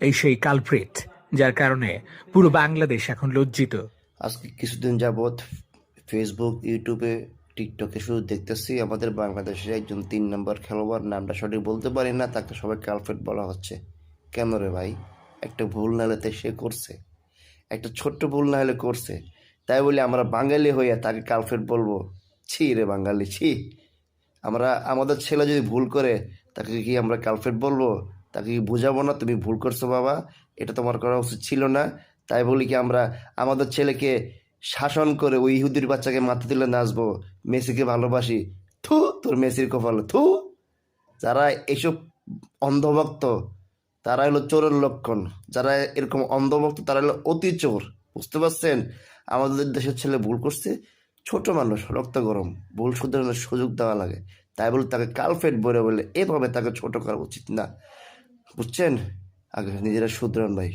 এই সেই কালপ্রিট, যার কারণে পুরো বাংলাদেশ এখন লজ্জিত। আজকে কিছুদিন যাবৎ ফেসবুক, ইউটিউবে, টিকটকে শুধু দেখতেছি আমাদের বাংলাদেশের একজন 3 নম্বর খেলোয়াড়, নামটা সঠিক বলতে পারি না, তাকে সবাই কালপ্রিট বলা হচ্ছে। কেন রে ভাই? একটা ভুল না হলে সে করছে, একটা ছোট্ট ভুল না হলে করছে, তাই বলে আমরা বাঙালি হইয়া তাকে কালপ্রিট বলবো? ছি রে বাঙালি, ছি! আমরা আমাদের ছেলে যদি ভুল করে তাকে কি আমরা কালপ্রিট বলবো? তাকে কি বুঝাবো না, তুমি ভুল করছো বাবা, এটা তোমার করা উচিত ছিল না? তাই বলি কি আমরা আমাদের ছেলেকে শাসন করে ওই ইহুদির বাচ্চাকে মাথা তুলে নাচবো, মেসিকে ভালোবাসি? থু, তোর মেসির কপালে থু! যারা এইসব অন্ধভক্ত, তারা হলো চোরের লক্ষণ। যারা এরকম অন্ধভক্ত তারা হলো অতি চোর, বুঝতে পারছেন? আমাদের দেশের ছেলে ভুল করছে, ছোট মানুষ, রক্ত গরম, ভুল শুধরানোর সুযোগ দেওয়া লাগে। তাই বলে তাকে কালফেট বলে এভাবে তাকে ছোট করা উচিত না, বুঝছেন? আগে নিজেরা শুধরান ভাই।